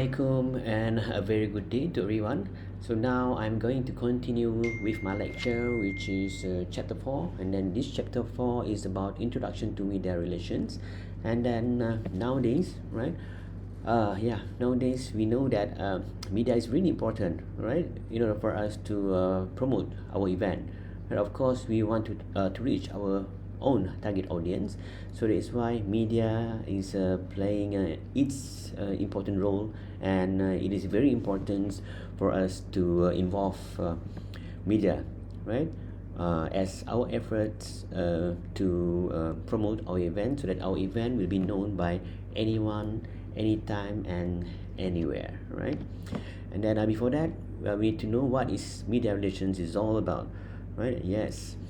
Assalamualaikum and a very good day to everyone. So now I'm going to continue with my lecture, which is chapter 4, and then this chapter 4 is about introduction to media relations. And then nowadays, right? Nowadays we know that media is really important, right? In order for us to promote our event, and of course we want to reach our own target audience. So that is why media is playing its important role, and it is very important for us to involve media, right? As our efforts to promote our event, so that our event will be known by anyone, anytime, and anywhere, right? And then before that, we need to know what is media relations is all about, right? Yes,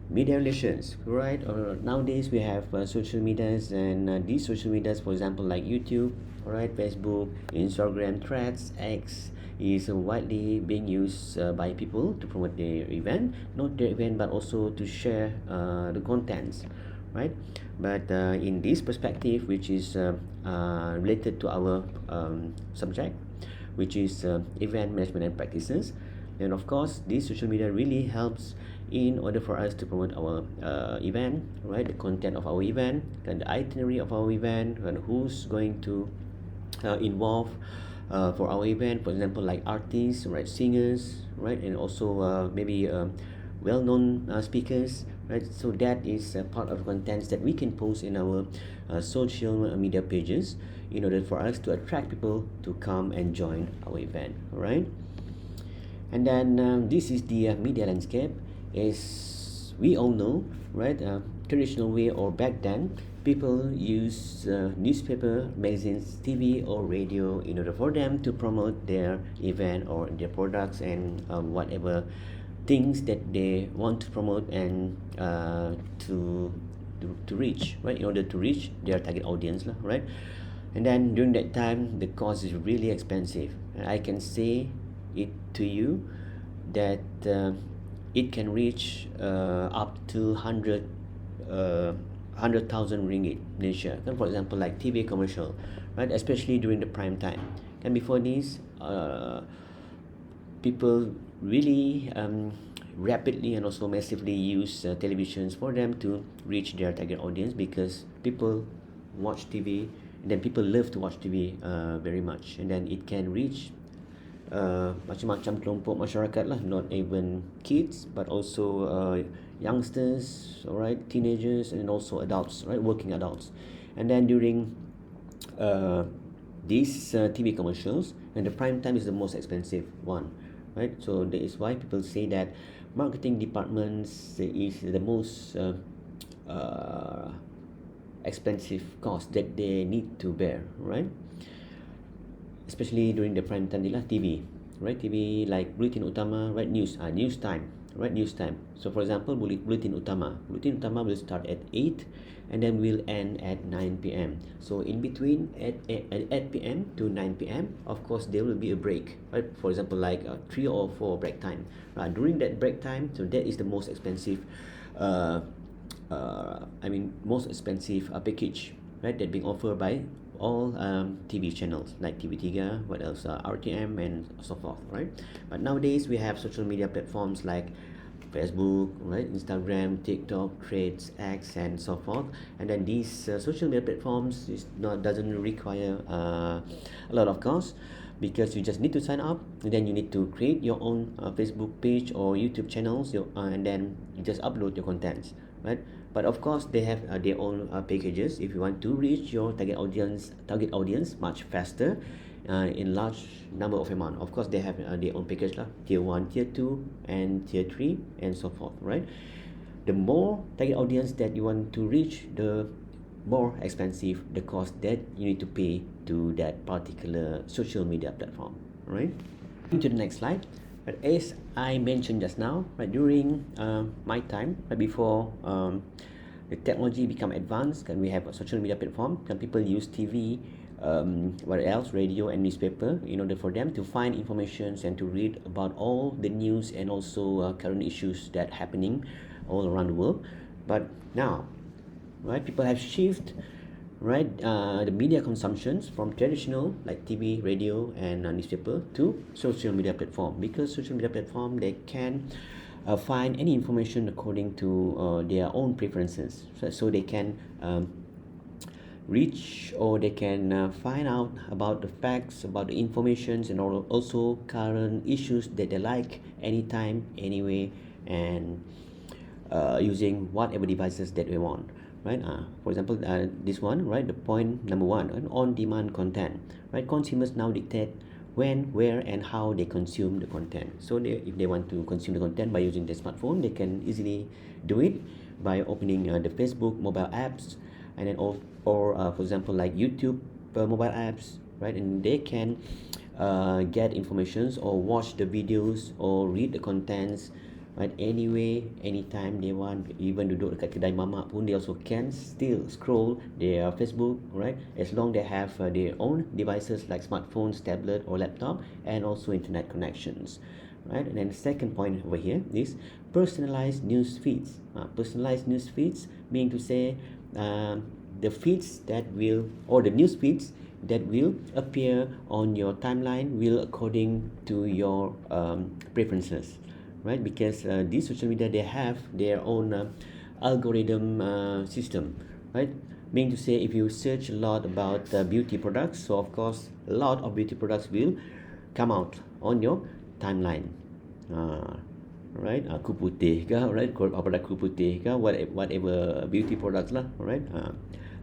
media relations, right? Nowadays we have social medias, and these social medias, for example, like YouTube, all right, Facebook, Instagram, Threads, X, is widely being used by people to promote their event, not their event, but also to share the contents, right? But in this perspective, which is related to our subject, which is event management and practices, then of course this social media really helps in order for us to promote our event, right? The content of our event, and the itinerary of our event, and who's going to involve for our event, for example, like artists, right, singers, right, and also maybe well-known speakers, right? So that is a part of contents that we can post in our social media pages in order for us to attract people to come and join our event, all right? And then this is the media landscape. As we all know, right? Traditional way, or back then, people use newspaper, magazines, TV, or radio in order for them to promote their event or their products, and whatever things that they want to promote, and to reach, right, in order to reach their target audience, right? And then during that time, the cost is really expensive, and I can say it to you that it can reach up to 100,000 ringgit Malaysia. For example, like TV commercial, right? Especially during the prime time. And before this, people really rapidly and also massively use televisions for them to reach their target audience, because people watch TV, and then people love to watch TV very much, and then it can reach macam-macam kelompok masyarakat lah, not even kids, but also youngsters, alright, teenagers, and also adults, right, working adults. And then during these TV commercials, and the prime time is the most expensive one, right? So that is why people say that marketing departments is the most expensive cost that they need to bear, right? Especially during the prime time lah, TV, right? TV like Bulletin Utama, right? News time, right? News time. So for example, Bulletin Utama will start at 8 and then will end at 9 p.m. So in between at 8 p.m. to 9 p.m, of course there will be a break, right? For example, like 3 or 4 break time. During that break time, so that is the most expensive most expensive package, right, that being offered by all TV channels like TV3, what else, RTM, and so forth, right? But nowadays we have social media platforms like Facebook, right, Instagram, TikTok, Threads, X, and so forth. And then these social media platforms doesn't require a lot of cost, because you just need to sign up, and then you need to create your own Facebook page or YouTube channels, and then you just upload your contents, right? But of course they have their own packages if you want to reach your target audience much faster, in large number of amount. Of course they have their own package lah, tier 1, tier 2, and tier 3, and so forth, right? The more target audience that you want to reach, the more expensive the cost that you need to pay to that particular social media platform, right? Into the next slide. But as I mentioned just now, right, during my time, right, before the technology become advanced, and we have a social media platform, and people use TV, what else, radio and newspaper, in order for them to find information and to read about all the news, and also current issues that happening all around the world. But now, right, people have shifted, right? The media consumptions from traditional like TV, radio, and newspaper to social media platform, because social media platform they can find any information according to their own preferences, so they can reach, or they can find out about the facts, about the informations, and also current issues that they like anytime, anyway, and using whatever devices that we want, right? For example, this one, right? The point number one, an on-demand content, right? Consumers now dictate when, where, and how they consume the content. So if they want to consume the content by using their smartphone, they can easily do it by opening the Facebook mobile apps, and then or for example like YouTube mobile apps, right? And they can get informations or watch the videos or read the contents, right? Anyway, anytime they want, even duduk dekat kedai mamak pun they also can still scroll their Facebook, right? As long they have their own devices like smartphones, tablet, or laptop, and also internet connections, right? And then the second point over here is personalized news feeds. Personalized news feeds meaning to say the feeds that will, or the news feeds that will appear on your timeline will according to your preferences, right? Because these social media they have their own algorithm system, right? Meaning to say, if you search a lot about beauty products, so of course a lot of beauty products will come out on your timeline, right? Kuku putih ke, right? Produk kuku putih ke, whatever beauty products lah, right?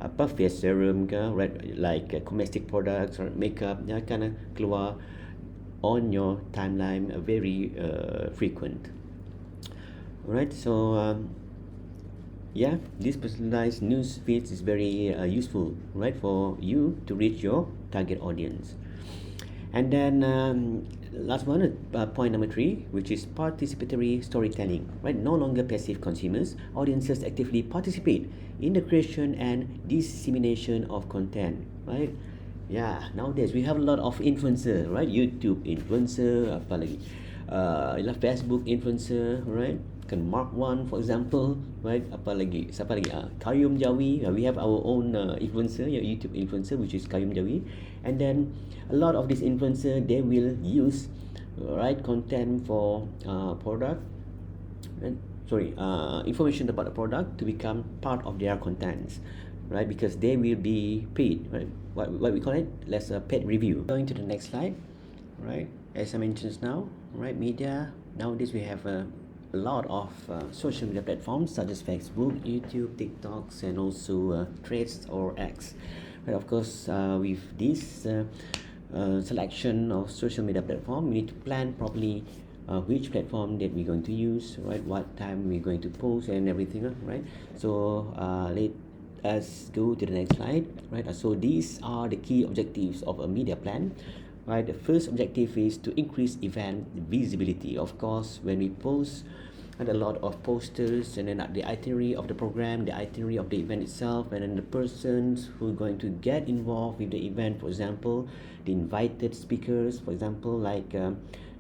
Apa face serum ke, right? Like cosmetic products or makeup, dia akan keluar on your timeline very frequent, right? So yeah, this personalized news feeds is very useful, right, for you to reach your target audience. And then last one, point number 3, which is participatory storytelling, right? No longer passive consumers, audiences actively participate in the creation and dissemination of content, right? Yeah, nowadays we have a lot of influencer, right? YouTube influencer, apa lagi? Facebook influencer, right? Kan Mark One, for example, right? Apa lagi? Siapa lagi? Karyum Jawi. We have our own influencer, YouTube influencer, which is Karyum Jawi. And then a lot of these influencer, they will use right content for product, right? Information about the product to become part of their contents, right? Because they will be paid, right? What we call it? Let's paid review. Going to the next slide, right? As I mentioned now, right? Media nowadays we have a lot of social media platforms such as Facebook, YouTube, TikToks, and also Threads or X. But of course, with this selection of social media platform, we need to plan properly which platform that we're going to use, right? What time we're going to post and everything, right? So let us go to the next slide, right? So these are the key objectives of a media plan, right? The first objective is to increase event visibility. Of course, when we post a lot of posters, and then the itinerary of the program, the itinerary of the event itself, and then the persons who are going to get involved with the event, for example, the invited speakers, for example, like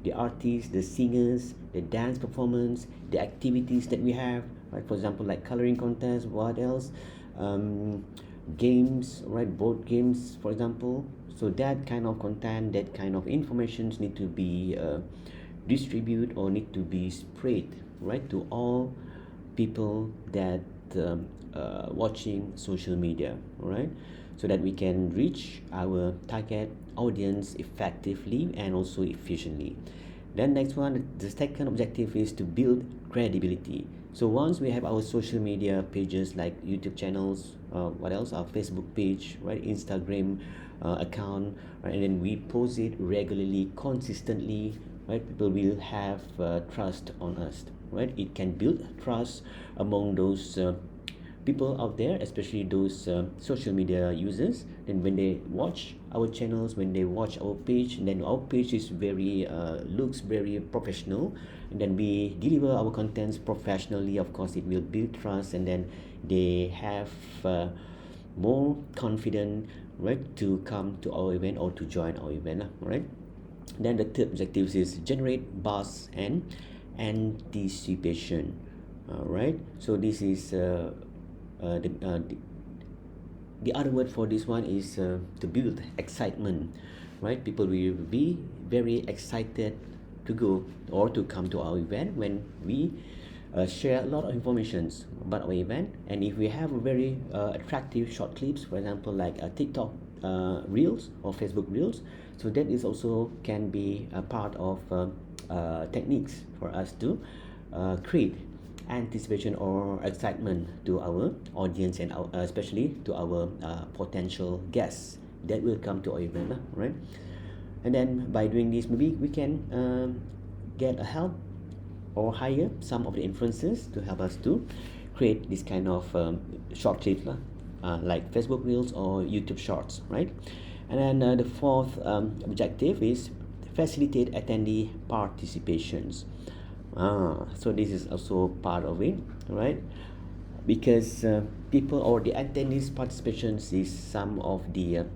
the artists, the singers, the dance performance, the activities that we have, right? For example, like coloring contest, what else? Games, right? Board games, for example. So that kind of content, that kind of information need to be distributed or need to be spread, right, to all people that watching social media, right, so that we can reach our target audience effectively and also efficiently. Then next one, the second objective is to build credibility. So once we have our social media pages like YouTube channels, what else? Our Facebook page, right? Instagram account, right? And then we post it regularly, consistently, right? People will have trust on us, right? It can build trust among those people out there, especially those social media users. Then when they watch our channels, when they watch our page, and then our page is very looks very professional, and then we deliver our contents professionally, of course it will build trust, and then they have more confident, right, to come to our event or to join our event, right? Then the third objective is generate buzz and anticipation, right? So this is the other word for this one is to build excitement, right? People will be very excited to go or to come to our event when we share a lot of informations about our event. And if we have a very attractive short clips, for example, like TikTok reels or Facebook reels, so that is also can be a part of techniques for us to create anticipation or excitement to our audience and especially to our potential guests that will come to our event, right? And then by doing this, maybe we can get a help or hire some of the influencers to help us to create this kind of short clips like Facebook Reels or YouTube Shorts, right? And then the fourth objective is facilitate attendee participations. So this is also part of it, right? Because people or the attendees participations is some of the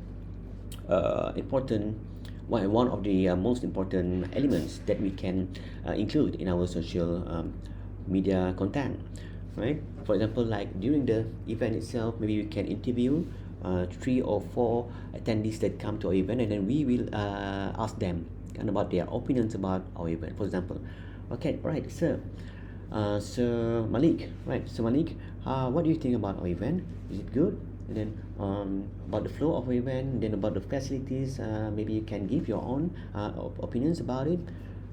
important one of the most important elements that we can include in our social media content, right? For example, like during the event itself, maybe we can interview 3 or 4 attendees that come to our event, and then we will ask them kind of about their opinions about our event. For example, okay, right, sir, Sir Malik, right? Sir Malik, what do you think about our event? Is it good? And then about the flow of our event, then about the facilities, maybe you can give your own opinions about it.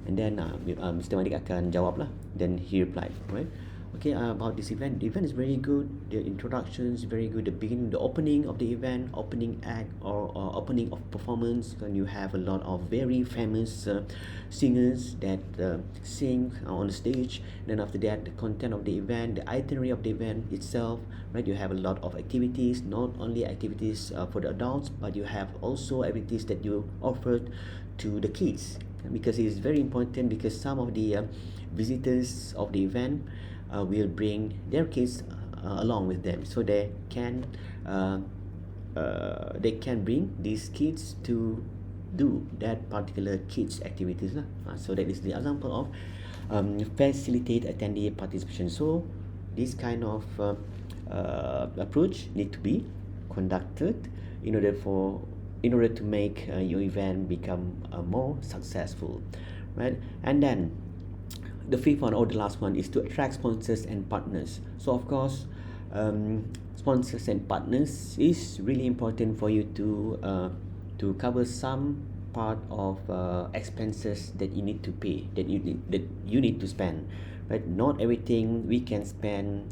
And then Mr. Malik akan jawab lah. Then he replied, right? Okay, about this event, the event is very good. The introduction is very good. The beginning, the opening of the event, opening act or opening of performance, and you have a lot of very famous singers that sing on the stage. Then after that, the content of the event, the itinerary of the event itself, right? You have a lot of activities, not only activities for the adults, but you have also activities that you offered to the kids, because it is very important, because some of the visitors of the event will bring their kids along with them, so they can bring these kids to do that particular kids activities so that is the example of facilitate attendee participation. So this kind of approach need to be conducted in order to make your event become more successful, right? And then the fifth one or the last one is to attract sponsors and partners. So of course, sponsors and partners is really important for you to cover some part of expenses that you need to pay, that you need to spend, right? Not everything we can spend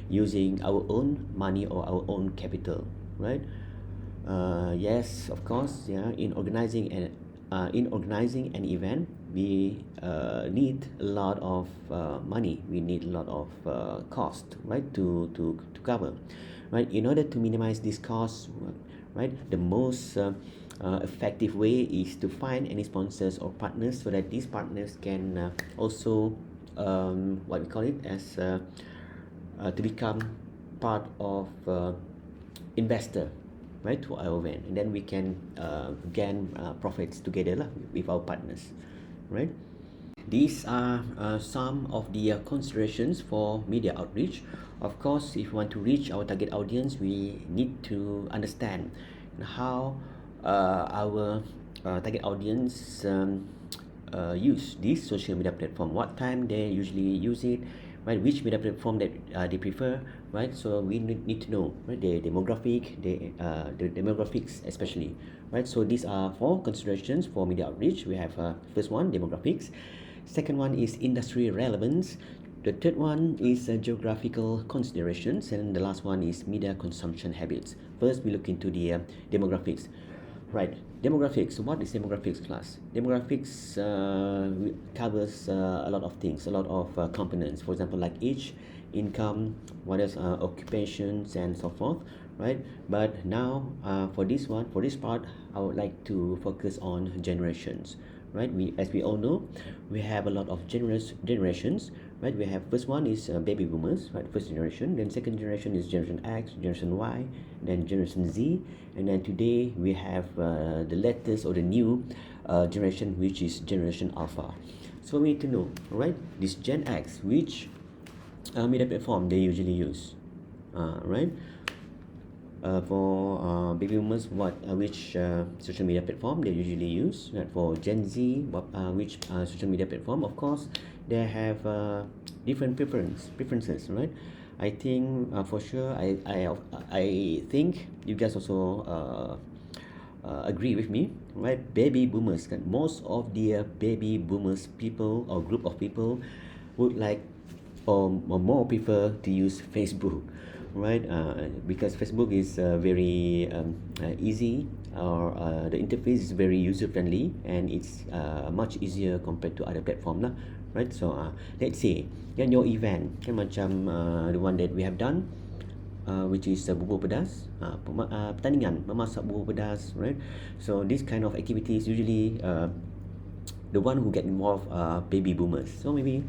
using our own money or our own capital, right? Yes, of course, yeah. In organizing an event, we need a lot of money. We need a lot of cost, right? To cover, right? In order to minimize these costs, right? The most effective way is to find any sponsors or partners, so that these partners can also what we call it as to become part of investor, right, to our event, and then we can gain profits together with our partners, right? These are some of the considerations for media outreach. Of course, if we want to reach our target audience, we need to understand how our target audience use this social media platform, what time they usually use it, right? Which media platform that they prefer, right? So we need to know, right, the demographic, the demographics especially, right? So these are 4 considerations for media outreach. We have first one, demographics. Second one is industry relevance. The third one is geographical considerations, and the last one is media consumption habits. First, we look into the demographics. Right, demographics. What is demographics class? Demographics covers a lot of things, a lot of components. For example, like age, income, what else, occupations, and so forth, right? But now, for this part, I would like to focus on generations, right? As we all know, we have a lot of generations, right? We have first one is baby boomers, right? First generation. Then second generation is Generation X, Generation Y, then Generation Z, and then today we have the latest or the new generation, which is Generation Alpha. So we need to know, right? This Gen X, which media platform they usually use, right? For baby boomers, which social media platform they usually use. Right? For Gen Z, which social media platform? Of course, they have different preferences, right? I think for sure, I think you guys also agree with me, right? Baby boomers, kan, most of the baby boomers people or group of people would like or more prefer to use Facebook, right? Because Facebook is very easy, or the interface is very user friendly, and it's much easier compared to other platform lah, right? So let's say kan your event kan macam the one that we have done, which is bubur pedas, pertandingan memasak bubur pedas, right? So this kind of activities usually the one who get involved are baby boomers. So maybe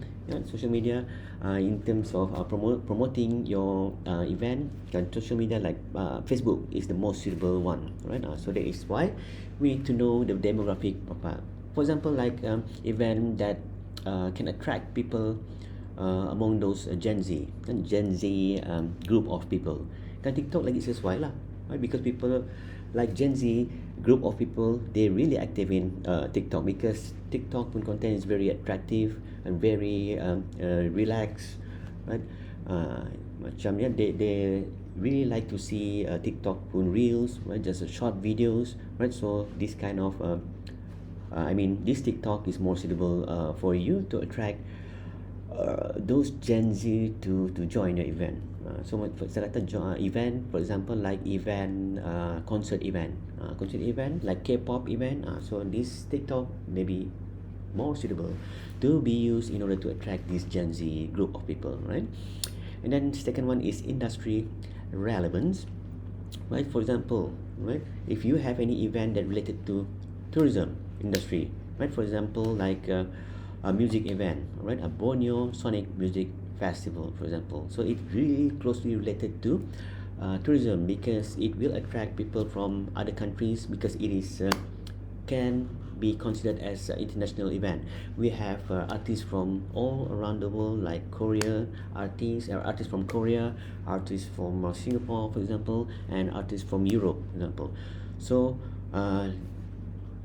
social media in terms of promoting your event, and social media like Facebook is the most suitable one, right? So that is why we need to know the demographic profile. For example, like event that can attract people among those Gen Z, kan Gen Z group of people. Kan TikTok lagi sesuai lah, right? Because people like Gen Z group of people, they really active in TikTok, because TikTok pun content is very attractive and very relaxed, right? Macam they really like to see TikTok pun reels, right? Just short videos, right? So this kind of this TikTok is more suitable for you to attract those Gen Z to join your event. So saya kata event, for example, like concert event like K-pop event. So this TikTok may be more suitable to be used in order to attract this Gen Z group of people, right? And then second one is industry relevance, right? For example, right, if you have any event that related to tourism industry, right? For example, like a music event, right? A Borneo Sonic Music Festival, for example. So it really closely related to tourism, because it will attract people from other countries, because it is can be considered as an international event. We have artists from all around the world, like Korea artists from Korea, artists from Singapore, for example, and artists from Europe, for example. So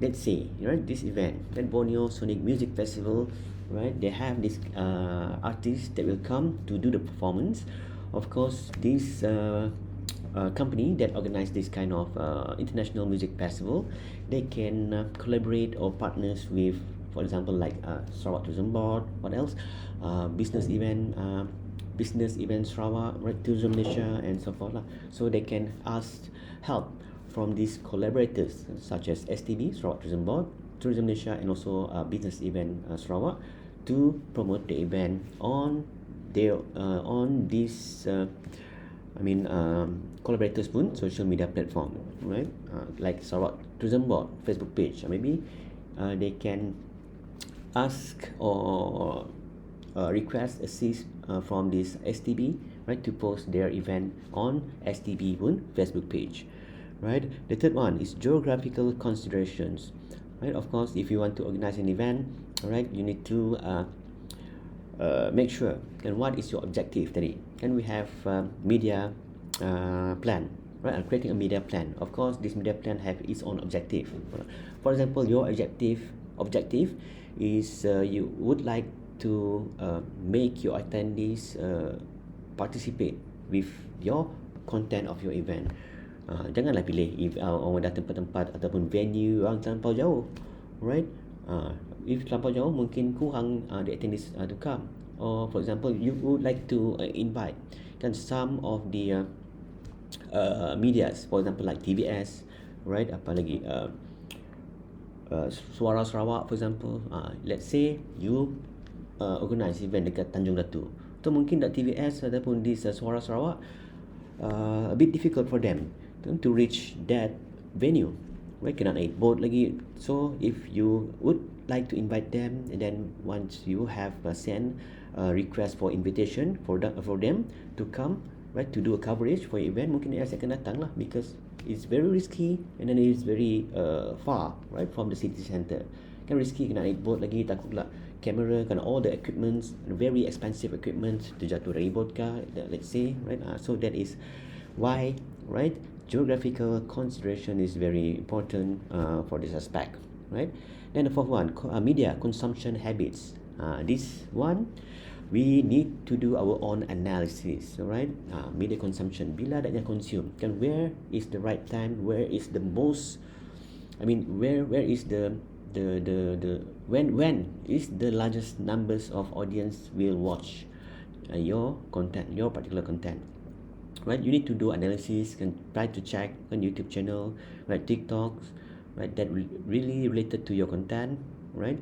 let's say, right, this event, that Borneo Sonic Music Festival, right, they have this artists that will come to do the performance. Of course, this company that organize this kind of international music festival, they can collaborate or partners with, for example, like Sarawak Tourism Board. What else? Business event Sarawak, right, Tourism Malaysia, and so forth lah. So they can ask help from these collaborators such as STB, Sarawak Tourism Board, Tourism Malaysia, and also Business Event Sarawak, to promote the event on their on this collaborators pun social media platform, right? Like Sarawak Tourism Board Facebook page, maybe they can ask or request assist from this STB, right, to post their event on STB pun Facebook page, right? The third one is geographical considerations, right? Of course, if you want to organize an event, right, you need to make sure and what is your objective tadi. And we have media plan, right? Creating a media plan. Of course, this media plan have its own objective. For example, your objective is you would like to make your attendees participate with your content of your event. Janganlah pilih if orang datang tempat ataupun venue yang terlampau jauh, right? If terlampau jauh, mungkin kurang the attendees to come. Or for example, you would like to invite kan some of the medias, for example like TVS, right? Apa lagi? Suara Sarawak, for example. Let's say you organize event dekat Tanjung Datu. So mungkin TVS ataupun this Suara Sarawak a bit difficult for them to reach that venue, right? Kena naik boat lagi. So if you would like to invite them, and then once you have sent a request for invitation for them to come, right, to do a coverage for your event, mungkin dia akan datang lah, because it's very risky, and then it's very far, right, from the city center. Kan risky, kena naik boat lagi, takutlah camera, kan all the equipments, very expensive equipment, terjatuh dari boat kah, let's say, right? So that is why, right, geographical consideration is very important for this aspect, right? Then the fourth one, media consumption habits. This one, we need to do our own analysis, right? Media consumption, bila nak consume, kan, where is the right time, where is the most, where is the when is the largest numbers of audience will watch your content, your particular content, right? You need to do analysis and try to check on YouTube channel, right? TikToks, right? That really related to your content, right?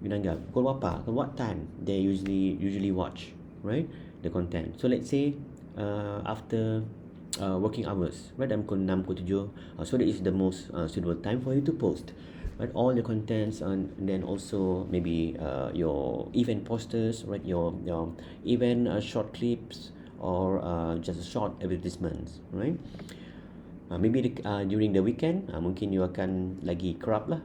Binangga pukul berapa, what time they usually watch, right? The content. So let's say after working hours, right? Dalam pukul 6, pukul 7, so that is the most suitable time for you to post, right? All the contents, and then also maybe your event posters, right? Your event short clips, or just short advertisements, right? Maybe during the weekend, mungkin you akan lagi kerap lah.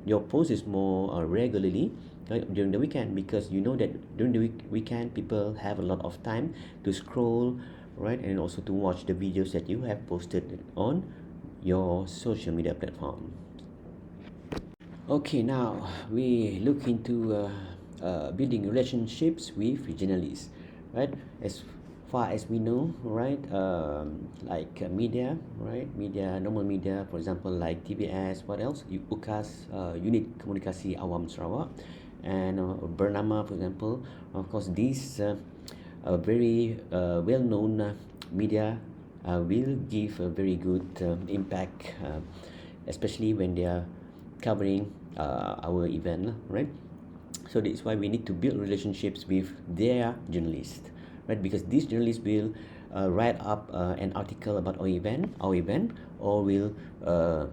Your post is more regularly, right, during the weekend, because you know that during the weekend people have a lot of time to scroll, right, and also to watch the videos that you have posted on your social media platform. Okay, now we look into building relationships with journalists, right? As far as we know, right, like media, right, normal media, for example, like TVS, what else, UKAS, Unit Komunikasi Awam Sarawak, and Bernama, for example. Of course, these very well-known media will give a very good impact, especially when they are covering our event, right? So that's why we need to build relationships with their journalists, right? Because these journalists will write up an article about our event, or will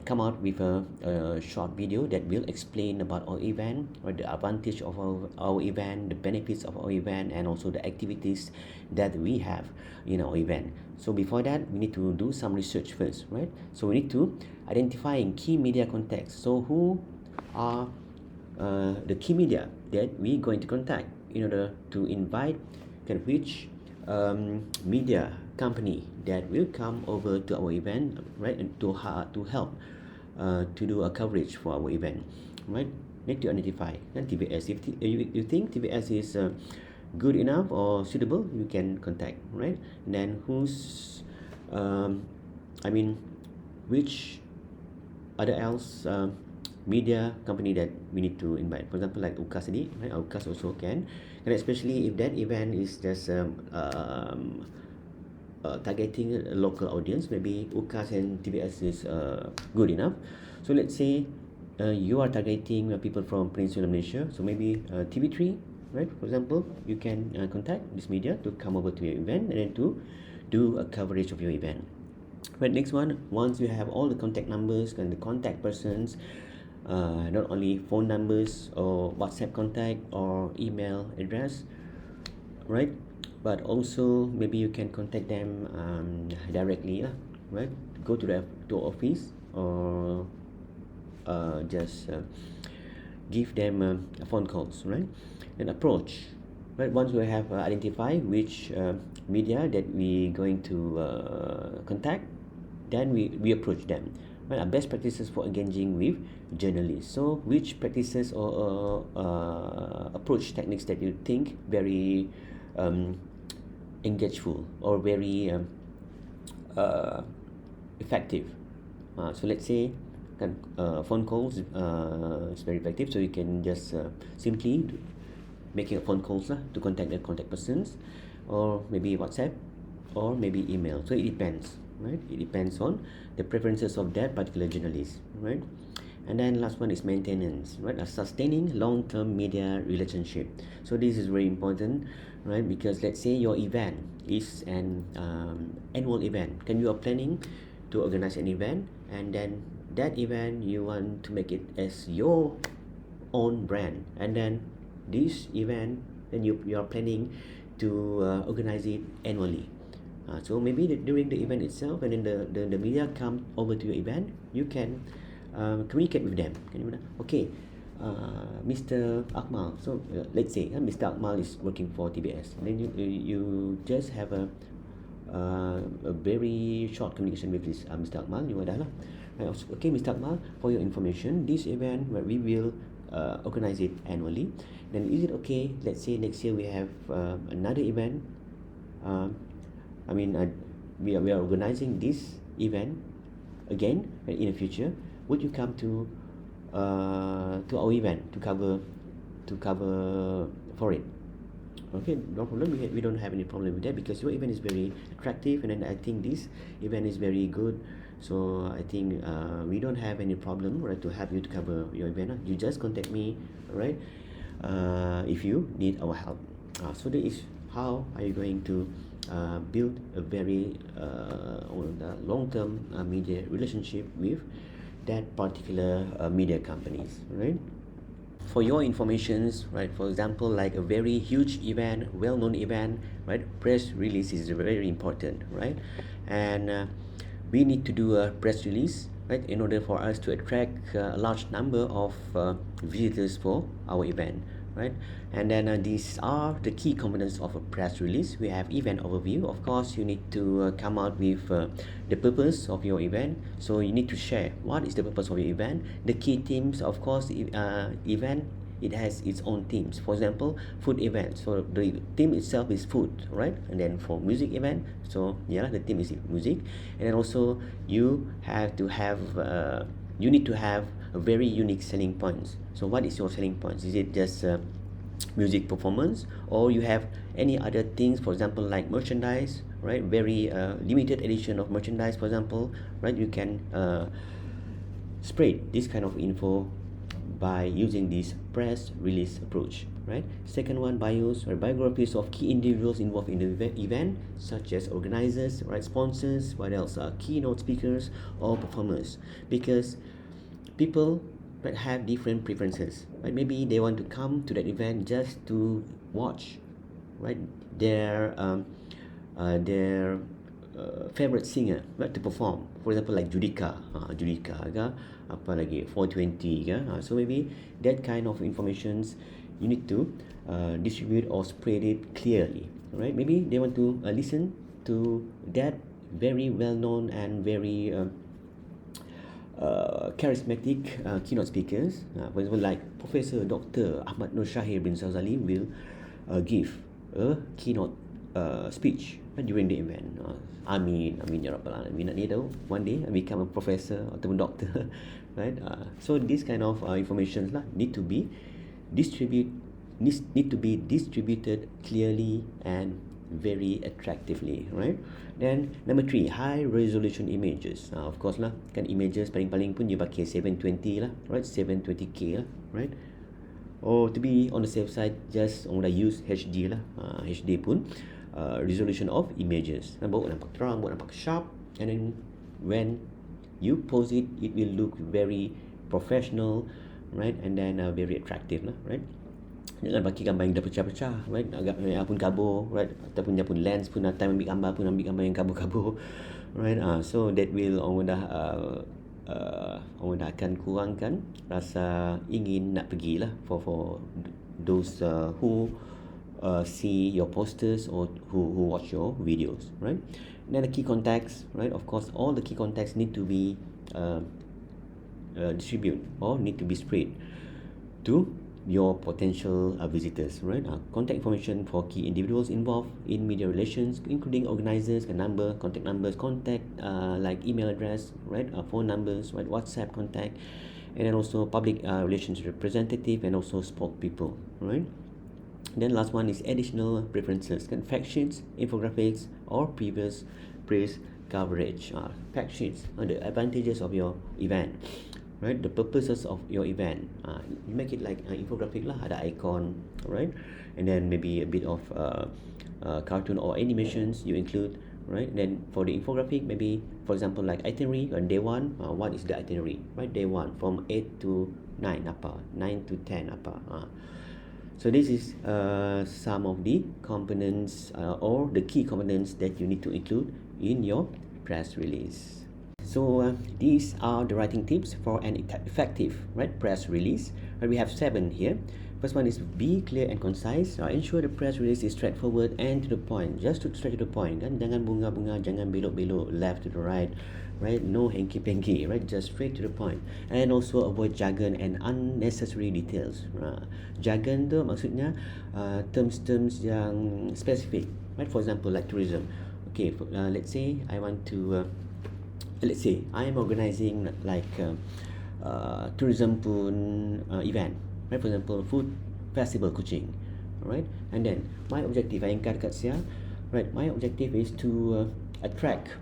come out with a short video that will explain about our event, or the advantage of our event, the benefits of our event, and also the activities that we have in our event. So before that, we need to do some research first, right? So we need to identify key media contacts. So who are the key media that we're going to contact in order to invite which media company that will come over to our event, right, and to help to do a coverage for our event, right? Need to identify TVS. If you think TVS is good enough or suitable, you can contact, right? And then who's which other else media company that we need to invite. For example, like UKAS tadi, right? UKAS also can, and especially if that event is just targeting a local audience, maybe UKAS and TVS is good enough. So let's say you are targeting people from Peninsular Malaysia, so maybe TV3, right? For example, you can contact this media to come over to your event and then to do a coverage of your event. Right, next one, once you have all the contact numbers and the contact persons, not only phone numbers or WhatsApp contact or email address, right, but also maybe you can contact them directly, right? Go to the office, or just give them phone calls, right? And approach, right? Once we have identified which media that we going to contact, then we approach them. Right? Our best practices for engaging with journalists. So which practices or approach techniques that you think very engageful or very effective? So let's say phone calls is very effective, so you can just simply making a phone calls to contact the contact persons, or maybe WhatsApp, or maybe email. So it depends, right? It depends on the preferences of that particular journalist, right? And then last one is maintenance, right? A sustaining long-term media relationship. So this is very important, right? Because let's say your event is an annual event, and you are planning to organize an event, and then that event you want to make it as your own brand, and then this event, then you are planning to organize it annually. So maybe during the event itself, and then the media come over to your event, you can communicate with them. Okay, Mr. Akmal. So let's say Mr. Akmal is working for TBS. Then you just have a a very short communication with this Mr. Akmal. You ada lah. Right, okay, Mr. Akmal, for your information, this event where we will organize it annually. Then is it okay? Let's say next year we have another event. I mean, we are organizing this event again in the future. Would you come to our event to cover for it? Okay, no problem. We don't have any problem with that because your event is very attractive, and then I think this event is very good. So I think we don't have any problem, right, to help you to cover your event. You just contact me, right? If you need our help. So that is how are you going to build a very long-term media relationship with that particular media companies, right? For your informations, right, for example, like a very huge event, well-known event, right, press release is very important, right? And we need to do a press release, right, in order for us to attract a large number of visitors for our event, right? And then these are the key components of a press release. We have event overview. Of course, you need to come out with the purpose of your event. So you need to share what is the purpose of your event, the key themes. Of course, event, it has its own themes. For example, food event, so the theme itself is food, right? And then for music event, so yeah, the theme is music. And then also you have to have you need to have a very unique selling points. So what is your selling points? Is it just music performance, or you have any other things, for example, like merchandise, right? Very limited edition of merchandise, for example, right? You can spread this kind of info by using this press release approach, right? Second one, bios or biographies of key individuals involved in the event, such as organizers, right, sponsors, what else, keynote speakers or performers, because people, right, have different preferences, right? Maybe they want to come to that event just to watch, right, their favorite singer, right, to perform. For example, like Judika ke, apa lagi, 420 ke. So maybe that kind of informations you need to distribute or spread it clearly, right? Maybe they want to listen to that very well-known and very charismatic keynote speakers. For example, like Professor Dr. Ahmad Nur Shahir bin Sazali will give a keynote speech during the event. Amin ya rabbal alamin. Nak dia tahu one day I become a professor ataupun doctor, right? So this kind of informations lah need to be distributed clearly and very attractively, right? Then number 3, high resolution images. Of course lah, kan images paling-paling pun dia pakai 720 lah, right? 720k lah, right? Or to be on the safe side, just orang dah use HD lah. HD pun resolution of images, buat nampak terang, buat nampak sharp, and then when you post it, it will look very professional, right? And then very attractive lah, right? Jangan bagi gambar yang dah pecah-pecah, right? Agak pun kabur, right? Ataupun dia pun lens pun time ambil gambar pun ambil gambar yang kabur-kabur, right? So that will orang dah akan kurangkan rasa ingin nak pergi lah for those who see your posters or who watch your videos, right? Then the key contacts, right? Of course, all the key contacts need to be distributed or need to be spread to your potential visitors, right? Contact information for key individuals involved in media relations, including organizers, contact numbers, like email address, right? Phone numbers, right? WhatsApp contact, and then also public relations representative and also spokespeople, right? Then last one is additional preferences, fact sheets, infographics, or previous press coverage. Fact sheets, the advantages of your event, right? The purposes of your event. You make it like infographic lah, ada icon, right? And then maybe a bit of cartoon or animations you include, right? Then for the infographic, maybe for example like itinerary on day 1, what is the itinerary, right? Day 1 from 8 to 9 apa, 9 to 10 apa. So this is some of the components or the key components that you need to include in your press release. So these are the writing tips for an effective, right, press release, Right, we have 7 here. First one is be clear and concise. Ensure the press release is straightforward and to the point. Just to straight to the point. Kan? Jangan bunga-bunga, jangan belok-belok, left to the right. Right? No hanky-panky. Right? Just straight to the point. And also avoid jargon and unnecessary details. Jargon tu maksudnya terms-terms yang specific. Right? For example, like tourism. Okay, let's say I want to let's say I am organizing like tourism pun event, right? For example, food festival Kuching, right? And then my objective, I ingkar kat sia, right? My objective is to attract,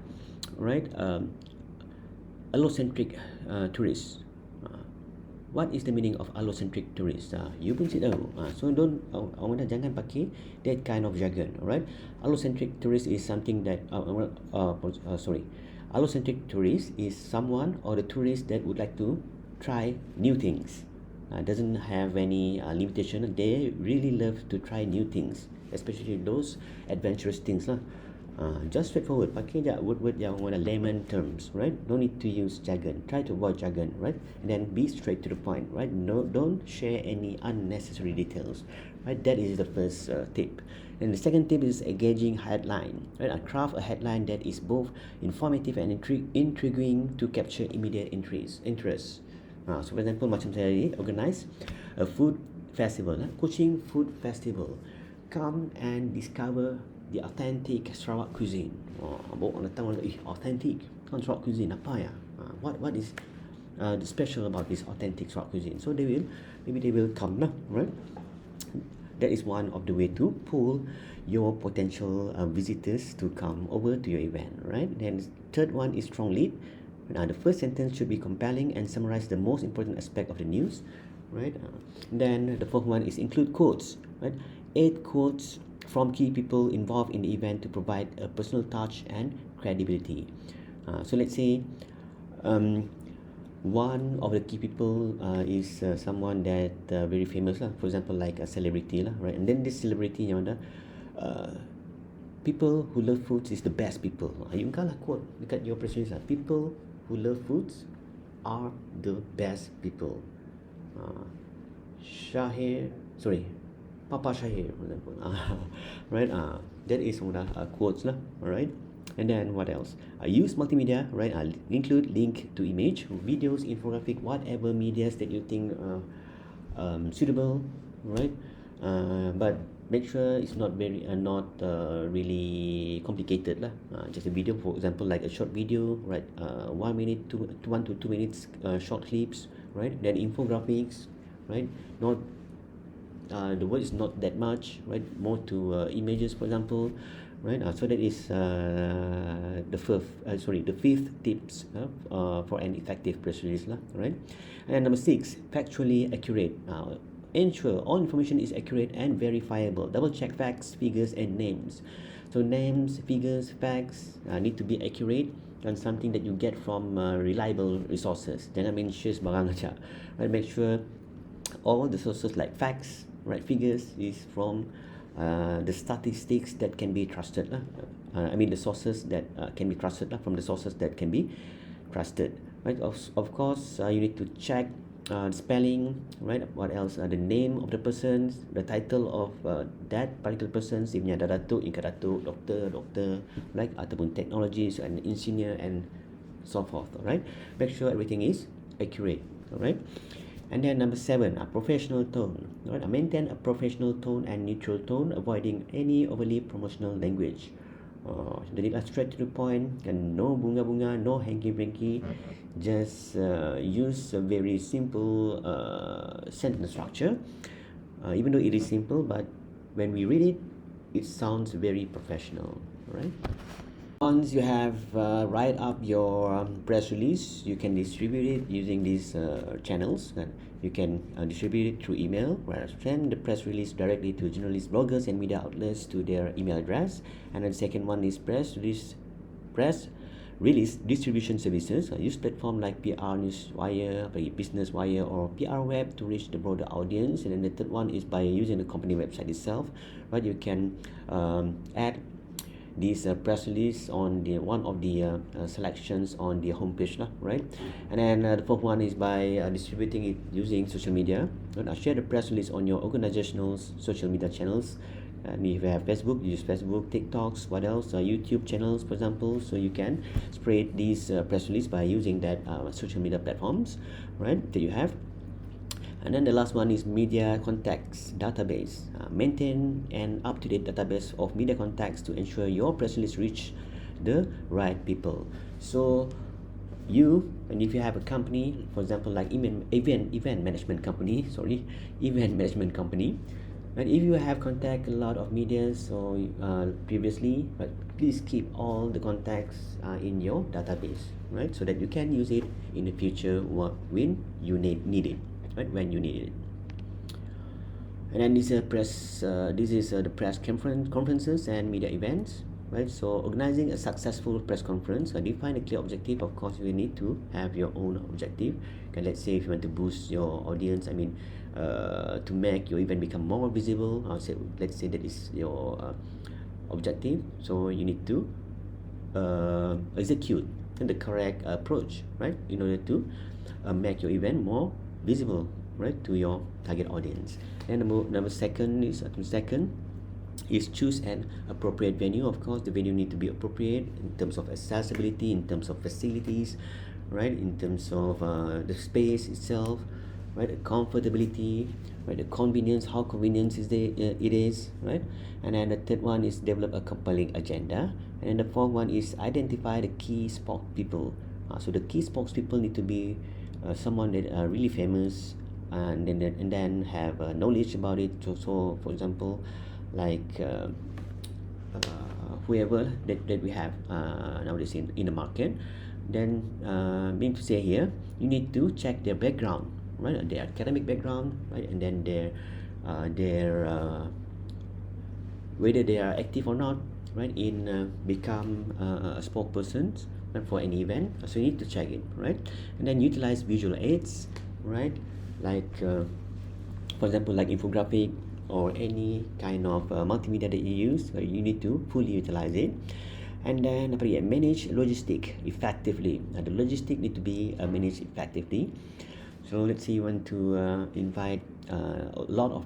right? Allocentric tourists. What is the meaning of allocentric tourists? You pun cik tahu. So don't, orang dah jangan pakai that kind of jargon, right? Allocentric tourist is something that, allocentric tourist is someone or the tourist that would like to try new things. Doesn't have any limitation. They really love to try new things, especially those adventurous things lah. Just straightforward. Pakai je word-word yang mana layman terms, right? No need to use jargon. Try to avoid jargon, right? And then be straight to the point, right? No, don't share any unnecessary details, right? That is the first tip. And the second tip is engaging headline, right? Craft a headline that is both informative and intriguing to capture immediate interest. So for example, macam saya organize a food festival, Kuching Food Festival. Come and discover the authentic Sarawak cuisine. Bawa orang datang, authentic kan Sarawak cuisine apa ya? What is the special about this authentic Sarawak cuisine? So maybe they will come lah, right? That is one of the way to pull your potential visitors to come over to your event, right? Then third one is strong lead. The first sentence should be compelling and summarize the most important aspect of the news, right? Then the fourth one is include quotes, right? 8 quotes from key people involved in the event to provide a personal touch and credibility. So let's say one of the key people is someone that very famous lah. For example, like a celebrity lah, right? And then this celebrity yang ada people who love foods is the best people. You can lah quote dekat your press release lah. People who love foods are the best people. Papa Shahir, for example. Right? That is one of the quotes lah. Alright. And then what else? Use multimedia, right? Include link to image, videos, infographic, whatever medias that you think suitable, right? But make sure it's not very really complicated lah. Just a video, for example, like a short video, right? 1 minute to 1 to 2 minutes short clips, right? Then infographics, right? Not the word is not that much, right? More to images, for example, right? So that is the fifth tips for an effective press release lah, right? And number 6, factually accurate. Ensure all information is accurate and verifiable. Double check facts, figures, and names. So names, figures, facts need to be accurate and something that you get from reliable resources. Jangan main share barang aja. Right? Make sure all the sources like facts, right, figures is from the statistics that can be trusted lah. The sources that can be trusted lah, from the sources that can be trusted, right? Of course, you need to check spelling, right? What else? The name of the person, the title of that particular person. If ada datuk, ingkar datuk, doctor, like ataupun technologies and engineer and so forth. Right? Make sure everything is accurate. Alright. And then number 7, a professional tone. Right? Maintain a professional tone and neutral tone, avoiding any overly promotional language. Jadi straight to the point, and no bunga-bunga, no hanky-panky. Just use a very simple sentence structure. Even though it is simple, but when we read it, it sounds very professional, right? Once you have write up your press release, you can distribute it using these channels. You can distribute it through email, where send the press release directly to journalists, bloggers, and media outlets to their email address. And then the second one is press release distribution services. Use platform like PR Newswire, Business Wire, or PR Web to reach the broader audience. And then the third one is by using the company website itself. Right, you can add this press release on the one of the selections on the homepage lah, right? And then the fourth one is by distributing it using social media. Right? Share the press release on your organizational social media channels. And if you have Facebook, use Facebook, TikToks, what else? YouTube channels, for example. So you can spread these press release by using that social media platforms, right? That you have. And then the last one is media contacts database. Maintain an up-to-date database of media contacts to ensure your press release reach the right people. So you, and if you have a company, for example, like event management company, event management company, and if you have contact a lot of medias or previously, but please keep all the contacts in your database, right? So that you can use it in the future when you need it, right? When you need it. And then this is the press conferences and media events, right? So organizing a successful press conference, define a clear objective. Of course, you need to have your own objective. Okay, let's say if you want to boost your audience, to make your event become more visible, let's say that is your objective. So you need to execute the correct approach, right, in order to make your event more visible, right, to your target audience. And number second is choose an appropriate venue. Of course, the venue need to be appropriate in terms of accessibility, in terms of facilities, right, in terms of the space itself, right, the comfortability, right, the convenience, how convenient it is, right. And then the third one is develop a compelling agenda. And the fourth one is identify the key spokespeople. So the key spokespeople need to be someone that are really famous, and then have knowledge about it. So for example, like whoever that we have nowadays in the market. Then mean to say here, you need to check their background, right, their academic background, right, and then their whether they are active or not, right, in become a spokesperson for any event. So you need to check it, right. And then utilize visual aids, right, like for example, like infographic or any kind of multimedia that you use. You need to fully utilize it. And then manage logistic effectively. The logistic need to be managed effectively. So let's say you want to invite a lot of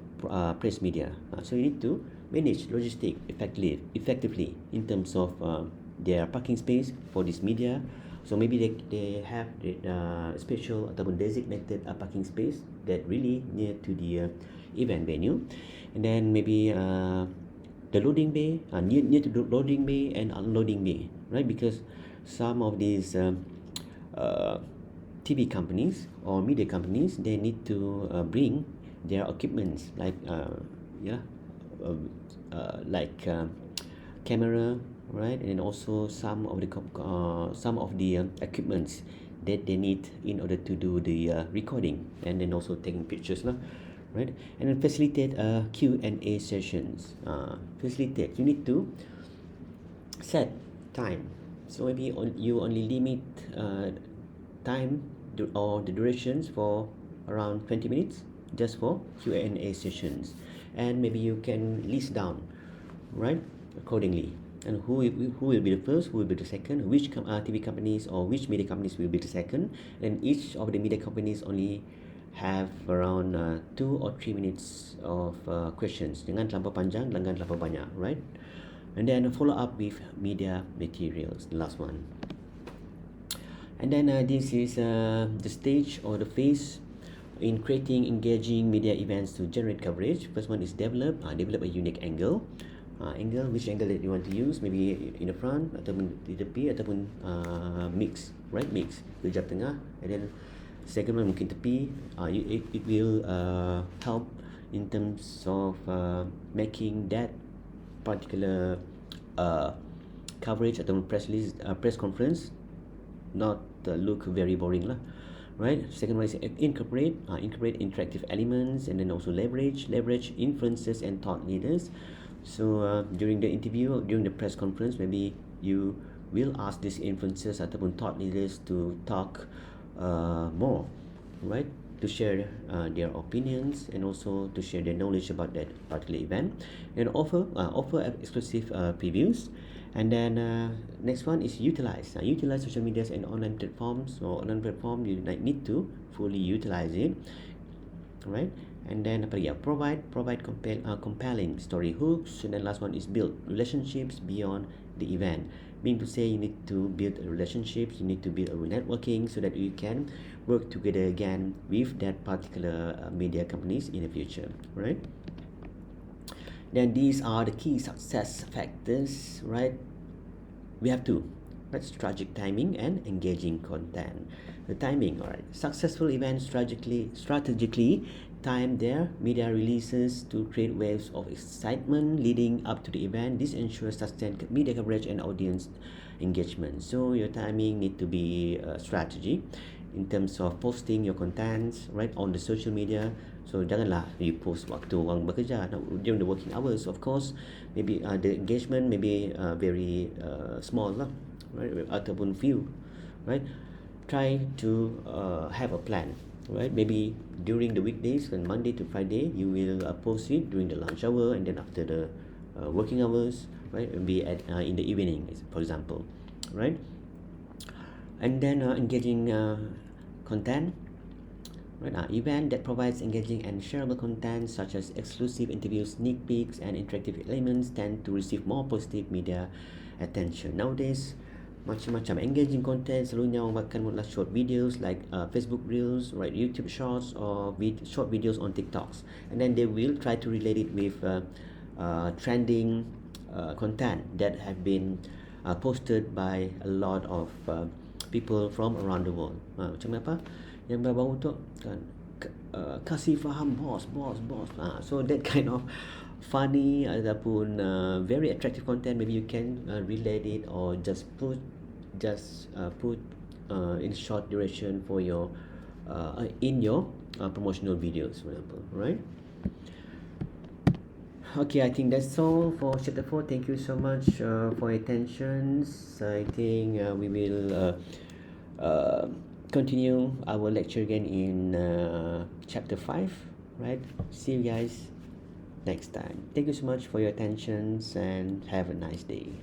press media. So you need to manage logistic effectively in terms of their parking space for this media. So maybe they have the special ataupun designated parking space that really near to the event venue. And then maybe the loading bay, near to the loading bay and unloading bay, right? Because some of these TV companies or media companies, they need to bring their equipments like camera, right, and also some of the equipments that they need in order to do the recording, and then also taking pictures, right. And then facilitate Q&A sessions. You need to set time. So maybe you only limit time or the durations for around 20 minutes just for Q&A sessions, and maybe you can list down, right, accordingly, and who will be the first, who will be the second, which TV companies or which media companies will be the second, and each of the media companies only have around 2 or 3 minutes of questions. Jangan terlampau panjang, jangan terlampau banyak, right? And then follow up with media materials, the last one. And then this is the stage or the phase in creating engaging media events to generate coverage. First one is develop a unique angle. Which angle that you want to use, maybe in the front ataupun di tepi ataupun mix, right, mix kejap tengah. And then second one mungkin tepi. It will help in terms of making that particular coverage ataupun press conference not look very boring lah, right. Second one is incorporate interactive elements, and then also leverage influencers and thought leaders. So during the interview, during the press conference, maybe you will ask these influencers ataupun thought leaders to talk more, right, to share their opinions and also to share their knowledge about that particular event, and offer exclusive previews. And then next one is utilize. Utilize social medias and online platforms, or online platform you need to fully utilize it, right? And then apa lagi? Compelling story hooks. And then last one is build relationships beyond the event. Meaning to say, you need to build relationships, you need to build a networking so that you can work together again with that particular media companies in the future, right? Then these are the key success factors, right? We have two, right? Strategic timing and engaging content. The timing, all right. Successful events strategically time their media releases to create waves of excitement leading up to the event. This ensures sustained media coverage and audience engagement. So your timing need to be strategy in terms of posting your contents, right, on the social media. So janganlah you post waktu orang bekerja during the working hours. Of course, maybe the engagement maybe very small lah, right, ataupun few, right. Try to have a plan, right? Maybe during the weekdays, on Monday to Friday, you will post it during the lunch hour, and then after the working hours, right? Maybe at in the evening, for example, right? And then engaging content, right? Event that provides engaging and shareable content such as exclusive interviews, sneak peeks, and interactive elements tend to receive more positive media attention. Nowadays, macam-macam engaging content selalunya orang makan mula short videos like Facebook Reels, right, YouTube Shorts, or short videos on TikToks, and then they will try to relate it with trending content that have been posted by a lot of people from around the world. Macam apa yang baru-baru tu kan, kasih faham bos. So that kind of funny ataupun very attractive content, maybe you can relate it or just put in short duration for your in your promotional videos, for example, right? Okay, I think that's all for chapter 4. Thank you so much for your attention. I think we will continue our lecture again in chapter 5, right? See you guys next time. Thank you so much for your attention and have a nice day.